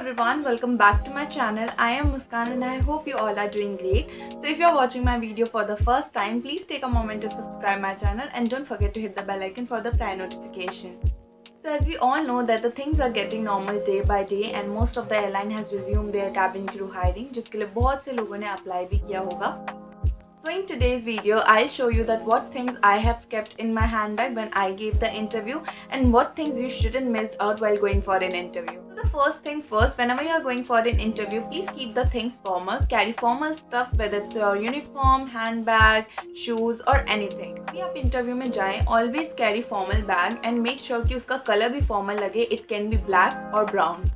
everyone, welcome back to my channel. I am Muskan and I hope you all are doing great. So if you are watching my video for the first time, please take a moment to subscribe my channel and don't forget to hit the bell icon for the prior notification. So as we all know that the things are getting normal day by day and most of the airline has resumed their cabin crew hiring, जिसके लिए बहुत से लोगों ने apply भी किया होगा. So in today's video, I'll show you that what things I have kept in my handbag when I gave the interview and what things you shouldn't miss out while going for an interview. So the first thing first, whenever you are going for an interview, please keep the things formal. Carry formal stuffs, whether it's your uniform, handbag, shoes or anything. If आप interview में जाएं, always carry formal bag and make sure कि उसका color भी formal लगे. It can be black or brown.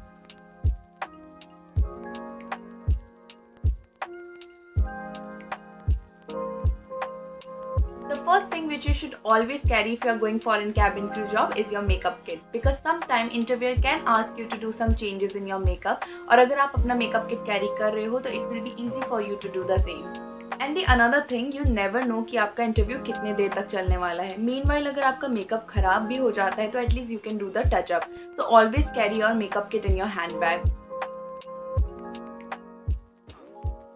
The first thing which you should always carry if you are going for a cabin crew job is your makeup kit, because sometime interviewer can ask you to do some changes in your makeup और अगर आप अपना makeup kit carry कर रहे हो तो it will be easy for you to do the same. And the another thing, you never know कि आपका interview कितने देर तक चलने वाला है. Meanwhile अगर आपका makeup खराब भी हो जाता है तो at least you can do the touch up. So always carry your makeup kit in your handbag.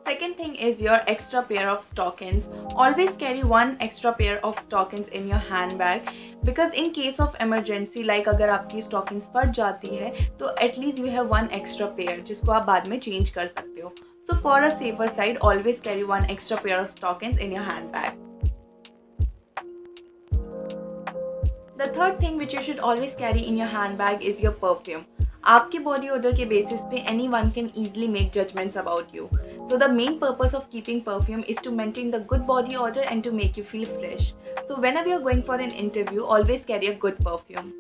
Second thing is your extra pair of stockings. Always carry one extra pair of stockings in your handbag because in case of emergency, like अगर आपकी stockings फट जाती है तो at least you have one extra pair जिसको आप बाद में change कर सकते हो. So for a safer side, always carry one extra pair of stockings in your handbag. The third thing which you should always carry in your handbag is your perfume. आपके body odor के basis पे anyone can easily make judgments about you. So the main purpose of keeping perfume is to maintain the good body odor and to make you feel fresh. So whenever you're going for an interview, always carry a good perfume.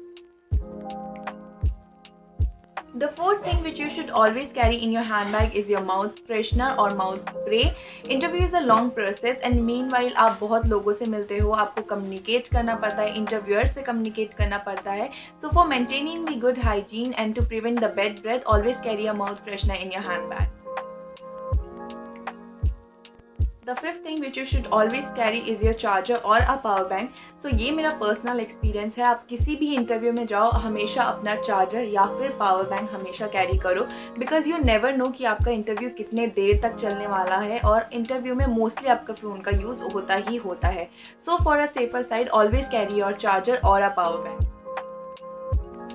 The fourth thing which you should always carry in your handbag is your mouth freshener or mouth spray. Interview is a long process and meanwhile आप बहुत लोगों से मिलते हो, आपको communicate करना पड़ता है, interviewer से communicate करना पड़ता है. So for maintaining the good hygiene and to prevent the bad breath, always carry a mouth freshener in your handbag. The fifth thing which you should always carry is your charger or a power bank. So ये मेरा personal experience है. आप किसी भी interview में जाओ हमेशा अपना charger या फिर power bank हमेशा carry करो because you never know कि आपका interview कितने देर तक चलने वाला है और interview में mostly आपका phone का use होता ही होता है. So for a safer side, always carry your charger or a power bank.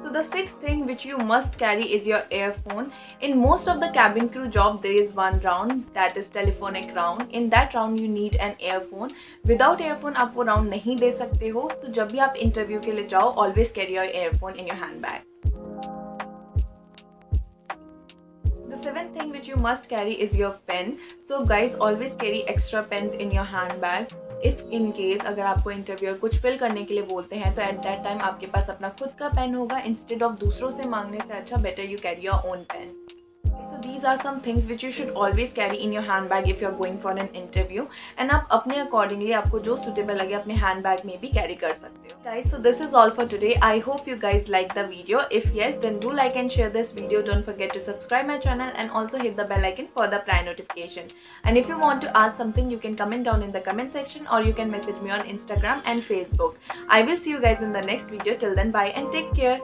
So the sixth thing which you must carry is your earphone. In most of the cabin crew job there is one round, that is telephonic round. In that round you need an earphone. Without earphone आप वो round नहीं दे सकते हो. So जब भी आप interview के लिए जाओ, always carry your earphone in your handbag. The seventh thing which you must carry is your pen. So guys, always carry extra pens in your handbag. If in case अगर आपको interviewer कुछ fill करने के लिए बोलते हैं तो at that time आपके पास अपना खुद का पेन होगा इंस्टेड ऑफ दूसरों से मांगने से अच्छा better you carry your own pen. So these are some things which you should always carry in your handbag if you are going for an interview and आप अपने accordingly आपको जो suitable लगे अपने handbag में भी carry कर सकते हो. Guys, so this is all for today. I hope you guys liked the video. If yes, then do like and share this video. Don't forget to subscribe my channel and also hit the bell icon for the prior notification. And if you want to ask something, you can comment down in the comment section or you can message me on Instagram and Facebook. I will see you guys in the next video. Till then, bye and take care.